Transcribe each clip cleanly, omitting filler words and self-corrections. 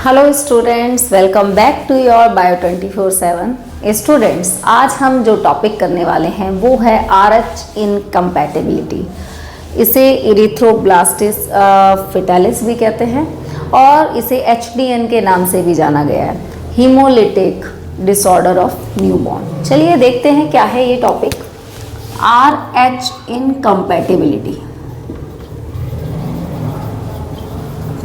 Hello students, welcome back to your bio 24/7। Students, आज हम जो टॉपिक करने वाले हैं वो है RH इनकम्पैटिबिलिटी। इसे इरिथ्रोब्लास्टिस फेटालिस भी कहते हैं और इसे HDN के नाम से भी जाना गया है, हीमोलिटिक डिसऑर्डर ऑफ न्यूबॉर्न। चलिए देखते हैं क्या है ये टॉपिक, RH इनकम्पैटिबिलिटी।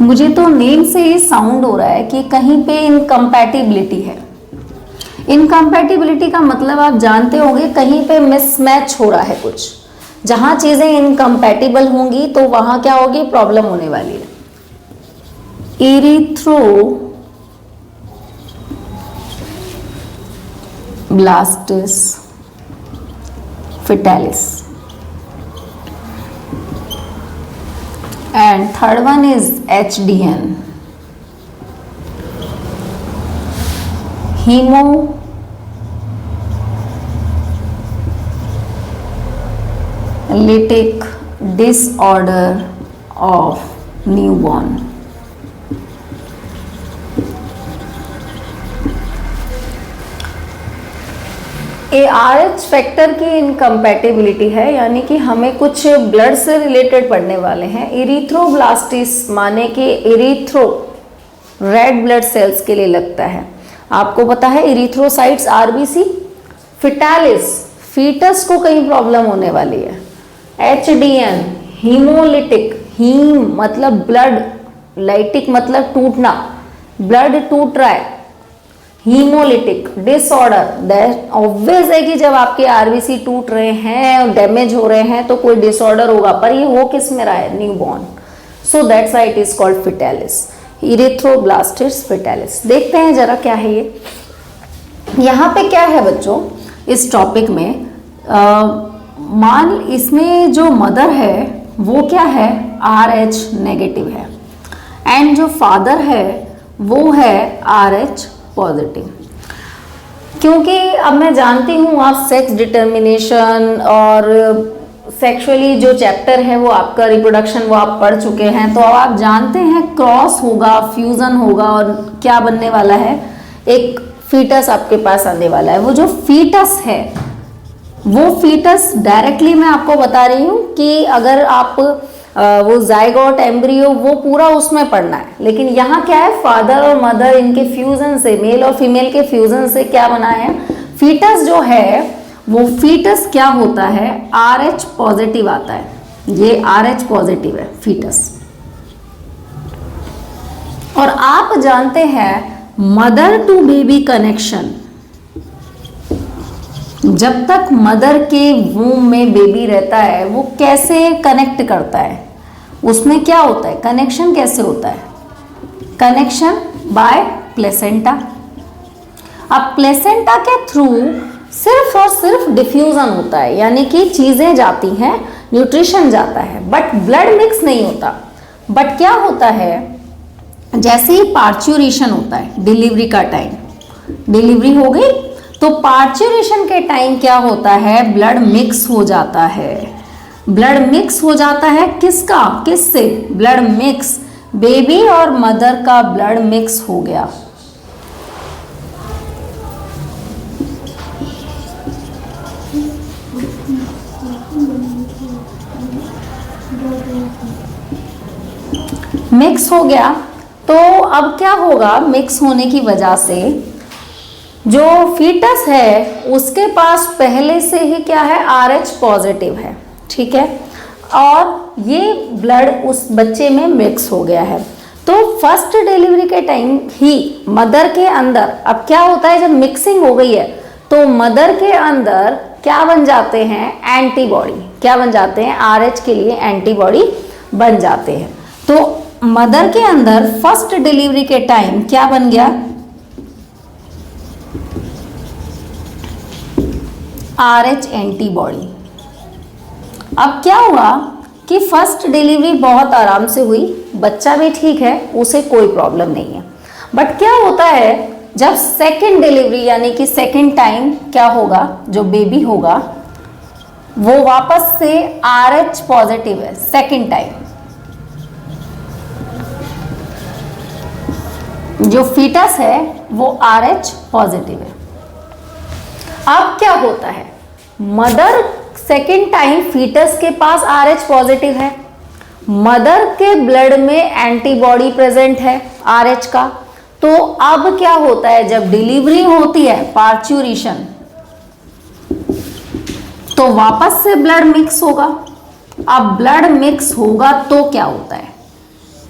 मुझे तो नेम से ही साउंड हो रहा है कि कहीं पे इनकम्पैटिबिलिटी है। इनकम्पैटिबिलिटी का मतलब आप जानते होंगे, कहीं पे मिसमैच हो रहा है कुछ। जहां चीजें इनकम्पैटिबल होंगी तो वहां क्या होगी, प्रॉब्लम होने वाली है। इरिथ्रोब्लास्टिस fetalis and third one is HDN, hemolytic disorder of newborn। ये RH फैक्टर की इनकम्पैटिबिलिटी है, यानी कि हमें कुछ ब्लड से रिलेटेड पढ़ने वाले हैं। इरिथ्रोब्लास्टिस माने कि इरिथ्रो रेड ब्लड सेल्स के लिए लगता है। आपको पता है इरिथ्रोसाइट्स RBC, फेटालिस फीटस को कहीं प्रॉब्लम होने वाली है। HDN हीमोलिटिक, हीम मतलब ब्लड, लाइटिक मतलब टूटना, ब्लड टूट रहा है। हीमोलिटिक डिसऑर्डर, दैट ऑब्वियस है कि जब आपके RBC टूट रहे हैं और डैमेज हो रहे हैं तो कोई डिसऑर्डर होगा, पर ये हो किस में रहा है, newborn. So that's why it is called fetalis, erythroblastosis fetalis. देखते हैं जरा क्या है ये। यहाँ पे क्या है बच्चों, इस टॉपिक में मान इसमें जो मदर है वो क्या है, RH नेगेटिव है, एंड जो फादर है वो है RH पॉजिटिव। क्योंकि अब मैं जानती हूँ आप सेक्स डिटर्मिनेशन और सेक्सुअली जो चैप्टर है वो आपका रिप्रोडक्शन वो आप पढ़ चुके हैं, तो अब आप जानते हैं क्रॉस होगा, फ्यूजन होगा और क्या बनने वाला है, एक फीटस आपके पास आने वाला है। वो जो फीटस है वो फीटस डायरेक्टली मैं आपको बता रही हूँ कि अगर आप वो जाइगोट एम्ब्रियो वो पूरा उसमें पढ़ना है, लेकिन यहाँ क्या है, फादर और मदर इनके फ्यूजन से, मेल और फीमेल के फ्यूजन से क्या बना है, फीटस जो है वो फीटस क्या होता है, RH पॉजिटिव आता है। ये RH पॉजिटिव है फीटस। और आप जानते हैं मदर टू बेबी कनेक्शन, जब तक मदर के वूम में बेबी रहता है वो कैसे कनेक्ट करता है, उसमें क्या होता है, कनेक्शन कैसे होता है, कनेक्शन बाय प्लेसेंटा। अब प्लेसेंटा के थ्रू सिर्फ और सिर्फ डिफ्यूजन होता है, यानी कि चीजें जाती हैं, न्यूट्रिशन जाता है, बट ब्लड मिक्स नहीं होता। बट क्या होता है, जैसे ही पार्च्यूरेशन होता है, डिलीवरी का टाइम, डिलीवरी हो गई तो पार्च्यूरेशन के टाइम क्या होता है, ब्लड मिक्स हो जाता है। ब्लड मिक्स हो जाता है किसका, किससे, ब्लड मिक्स, बेबी और मदर का ब्लड मिक्स हो गया। मिक्स हो गया तो अब क्या होगा, मिक्स होने की वजह से जो फीटस है उसके पास पहले से ही क्या है, RH पॉजिटिव है, ठीक है, और ये ब्लड उस बच्चे में मिक्स हो गया है। तो फर्स्ट डिलीवरी के टाइम ही मदर के अंदर अब क्या होता है, जब मिक्सिंग हो गई है तो मदर के अंदर क्या बन जाते हैं, एंटीबॉडी, क्या बन जाते हैं, RH के लिए एंटीबॉडी बन जाते हैं। तो मदर के अंदर फर्स्ट डिलीवरी के टाइम क्या बन गया, RH एंटीबॉडी। अब क्या हुआ कि फर्स्ट डिलीवरी बहुत आराम से हुई, बच्चा भी ठीक है, उसे कोई प्रॉब्लम नहीं है। बट क्या होता है, जब सेकंड डिलीवरी यानी कि सेकंड टाइम क्या होगा, जो बेबी होगा वो वापस से RH पॉजिटिव है सेकंड टाइम। जो फीटस है वो RH पॉजिटिव है। अब क्या होता है, मदर सेकेंड टाइम फीटस के पास RH पॉजिटिव है, मदर के ब्लड में एंटीबॉडी प्रेजेंट है RH का। तो अब क्या होता है, जब डिलीवरी होती है पार्च्यूरेशन, तो वापस से ब्लड मिक्स होगा। अब ब्लड मिक्स होगा तो क्या होता है,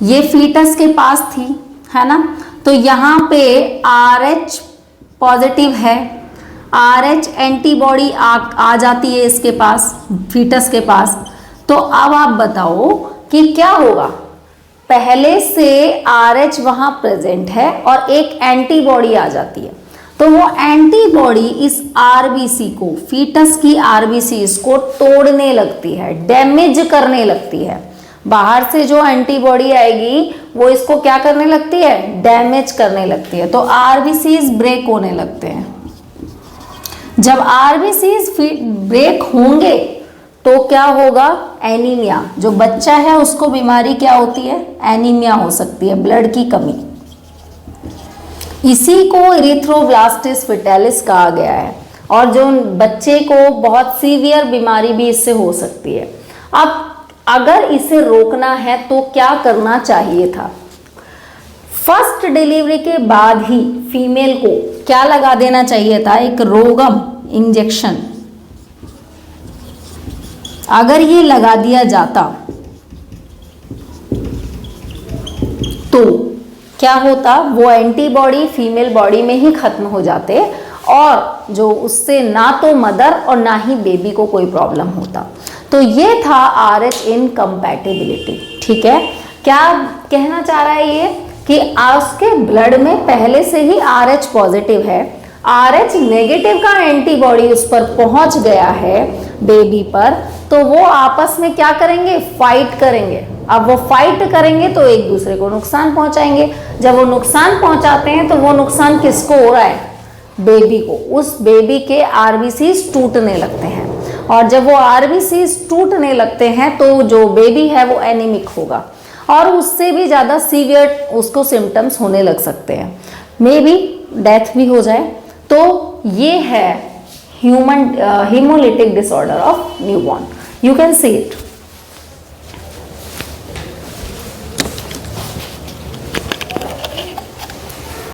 ये फीटस के पास थी, है ना, तो यहाँ पे RH पॉजिटिव है, RH एंटीबॉडी आ जाती है इसके पास, फीटस के पास। तो अब आप बताओ कि क्या होगा, पहले से RH वहां प्रेजेंट है और एक एंटीबॉडी आ जाती है, तो वो एंटीबॉडी इस RBC को, फीटस की RBC इसको तोड़ने लगती है, डैमेज करने लगती है। बाहर से जो एंटीबॉडी आएगी वो इसको क्या करने लगती है, डैमेज करने लगती है। तो RBCs ब्रेक होने लगते हैं। जब RBCs ब्रेक होंगे तो क्या होगा, एनीमिया, जो बच्चा है उसको बीमारी क्या होती है, एनीमिया हो सकती है, ब्लड की कमी। इसी को इरिथ्रोब्लास्टिस फीटालिस कहा गया है, और जो बच्चे को बहुत सीवियर बीमारी भी इससे हो सकती है। अब अगर इसे रोकना है तो क्या करना चाहिए था, फर्स्ट डिलीवरी के बाद ही फीमेल को क्या लगा देना चाहिए था, एक रोगम इंजेक्शन। अगर ये लगा दिया जाता तो क्या होता, वो एंटीबॉडी फीमेल बॉडी में ही खत्म हो जाते और जो उससे ना तो मदर और ना ही बेबी को कोई प्रॉब्लम होता। तो ये था RH इनकम्पैटिबिलिटी। ठीक है, क्या कहना चाह रहा है ये कि उसके ब्लड में पहले से ही RH पॉजिटिव है, RH नेगेटिव का एंटीबॉडी उस पर पहुंच गया है बेबी पर, तो वो आपस में क्या करेंगे, फाइट करेंगे। अब वो फाइट करेंगे तो एक दूसरे को नुकसान पहुंचाएंगे। जब वो नुकसान पहुंचाते हैं तो वो नुकसान किसको हो रहा है, बेबी को। उस बेबी के RBCs टूटने लगते हैं, और जब वो RBCs टूटने लगते हैं तो जो बेबी है वो एनीमिक होगा, और उससे भी ज़्यादा सीवियर उसको सिम्टम्स होने लग सकते हैं, मे बी डेथ भी हो जाए। तो ये है human hemolytic disorder of newborn. You can see it.